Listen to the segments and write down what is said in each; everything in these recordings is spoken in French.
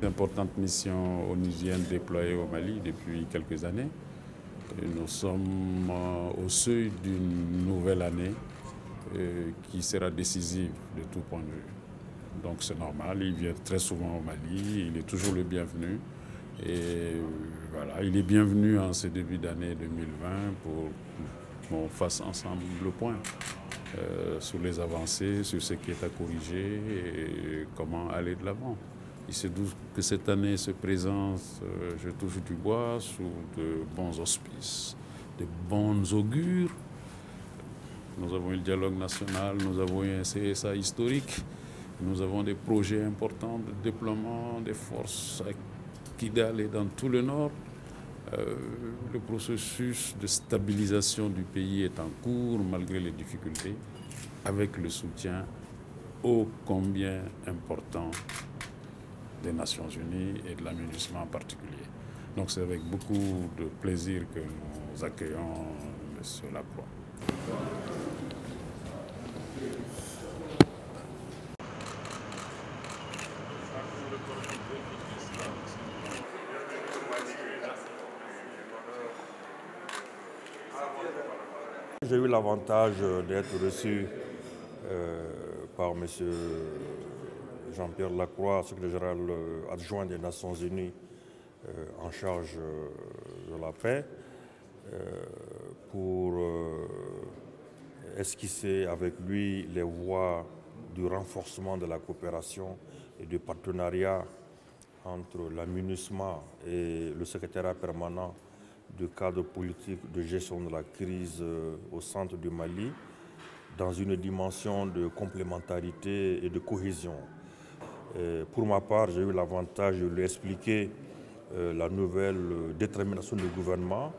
Importante mission onusienne déployée au Mali depuis quelques années. Et nous sommes au seuil d'une nouvelle année qui sera décisive de tout point de vue. Donc c'est normal, il vient très souvent au Mali, il est toujours le bienvenu. Et voilà, il est bienvenu en ce début d'année 2020 pour qu'on fasse ensemble le point sur les avancées, sur ce qui est à corriger et comment aller de l'avant. Il se doute que cette année se présente, je touche du bois, sous de bons auspices, de bonnes augures. Nous avons eu le dialogue national, nous avons eu un CSA historique, nous avons des projets importants de déploiement des forces à Kidal et dans tout le nord. Le processus de stabilisation du pays est en cours malgré les difficultés, avec le soutien ô combien important des Nations Unies et de la MINUSMA en particulier. Donc c'est avec beaucoup de plaisir que nous accueillons M. Lacroix. J'ai eu l'avantage d'être reçu par M. Jean-Pierre Lacroix, secrétaire général adjoint des Nations Unies en charge de la paix, pour esquisser avec lui les voies du renforcement de la coopération et du partenariat entre la MINUSMA et le secrétariat permanent du cadre politique de gestion de la crise au centre du Mali, dans une dimension de complémentarité et de cohésion. Pour ma part, j'ai eu l'avantage de lui expliquer la nouvelle détermination du gouvernement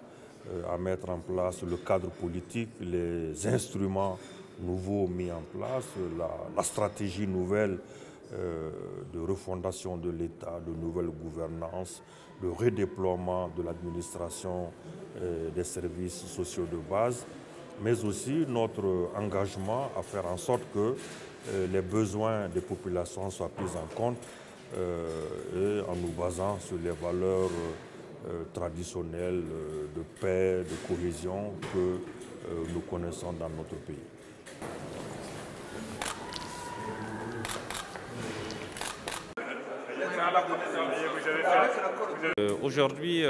à mettre en place le cadre politique, les instruments nouveaux mis en place, la stratégie nouvelle de refondation de l'État, de nouvelle gouvernance, le redéploiement de l'administration des services sociaux de base, mais aussi notre engagement à faire en sorte que les besoins des populations soient pris en compte et en nous basant sur les valeurs traditionnelles de paix, de cohésion que nous connaissons dans notre pays. Aujourd'hui,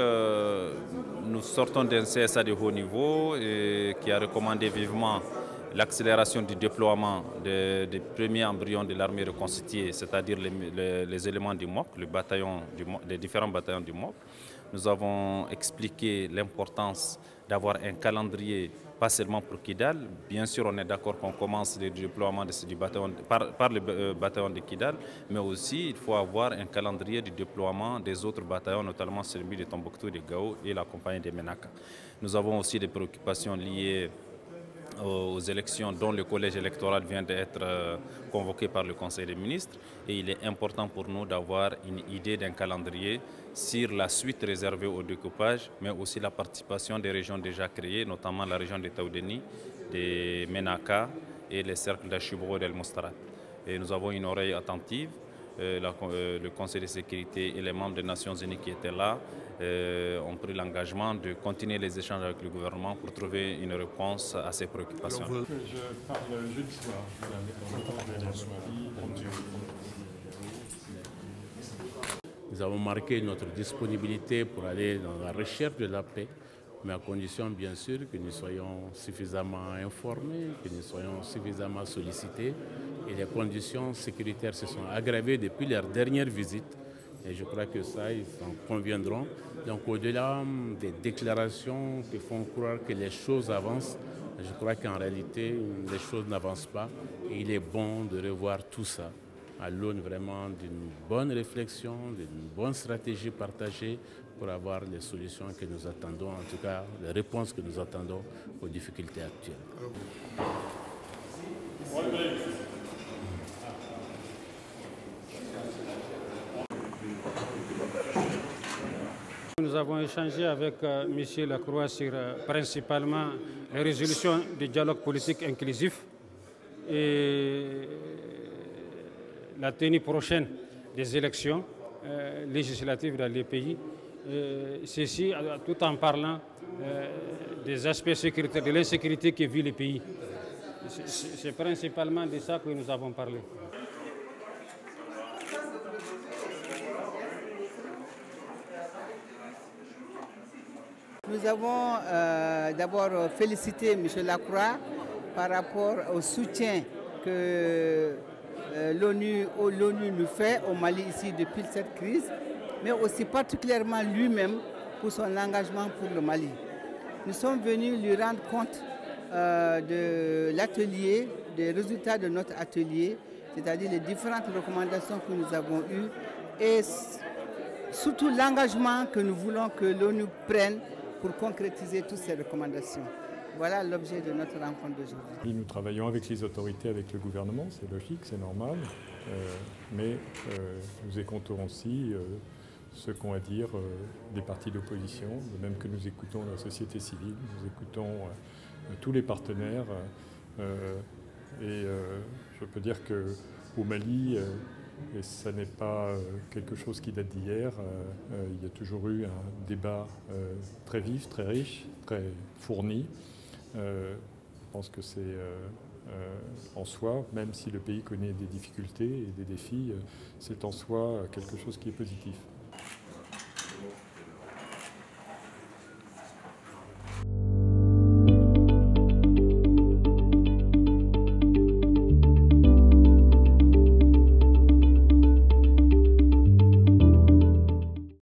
nous sortons d'un CSA de haut niveau qui a recommandé vivement l'accélération du déploiement des premiers embryons de l'armée reconstituée, c'est-à-dire les éléments du MOC, les différents bataillons du MOC. Nous avons expliqué l'importance d'avoir un calendrier, pas seulement pour Kidal. Bien sûr, on est d'accord qu'on commence le déploiement du bataillon, par le bataillon de Kidal, mais aussi il faut avoir un calendrier du déploiement des autres bataillons, notamment celui de Tombouctou, de Gao et la compagnie de Menaka. Nous avons aussi des préoccupations liées aux élections dont le collège électoral vient d'être convoqué par le Conseil des ministres, et il est important pour nous d'avoir une idée d'un calendrier sur la suite réservée au découpage, mais aussi la participation des régions déjà créées, notamment la région de Taoudeni, de Menaka et les cercles d'Achibro et d'El Mostara. Et nous avons une oreille attentive. Le Conseil de sécurité et les membres des Nations Unies qui étaient là ont pris l'engagement de continuer les échanges avec le gouvernement pour trouver une réponse à ces préoccupations. Je parle jeudi soir de l'indépendance de Mali. Nous avons marqué notre disponibilité pour aller dans la recherche de la paix, mais à condition bien sûr que nous soyons suffisamment informés, que nous soyons suffisamment sollicités. Et les conditions sécuritaires se sont aggravées depuis leur dernière visite. Et je crois que ça, ils en conviendront. Donc au-delà des déclarations qui font croire que les choses avancent, je crois qu'en réalité, les choses n'avancent pas. Et il est bon de revoir tout ça à l'aune vraiment d'une bonne réflexion, d'une bonne stratégie partagée pour avoir les solutions que nous attendons, en tout cas les réponses que nous attendons aux difficultés actuelles. Nous avons échangé avec M. Lacroix sur principalement les résolutions du dialogue politique inclusif et la tenue prochaine des élections législatives dans les pays. Ceci tout en parlant des aspects sécuritaires, de l'insécurité que vit le pays. C'est principalement de ça que nous avons parlé. Nous avons d'abord félicité M. Lacroix par rapport au soutien que l'ONU nous fait au Mali ici depuis cette crise, mais aussi particulièrement lui-même pour son engagement pour le Mali. Nous sommes venus lui rendre compte de l'atelier, des résultats de notre atelier, c'est-à-dire les différentes recommandations que nous avons eues et surtout l'engagement que nous voulons que l'ONU prenne pour concrétiser toutes ces recommandations. Voilà l'objet de notre rencontre d'aujourd'hui. Nous travaillons avec les autorités, avec le gouvernement, c'est logique, c'est normal, mais nous écoutons aussi ce qu'ont à dire des partis d'opposition, de même que nous écoutons la société civile, nous écoutons tous les partenaires. Et je peux dire qu'au Mali, et ce n'est pas quelque chose qui date d'hier, il y a toujours eu un débat très vif, très riche, très fourni. Je pense que c'est en soi, même si le pays connaît des difficultés et des défis, c'est en soi quelque chose qui est positif.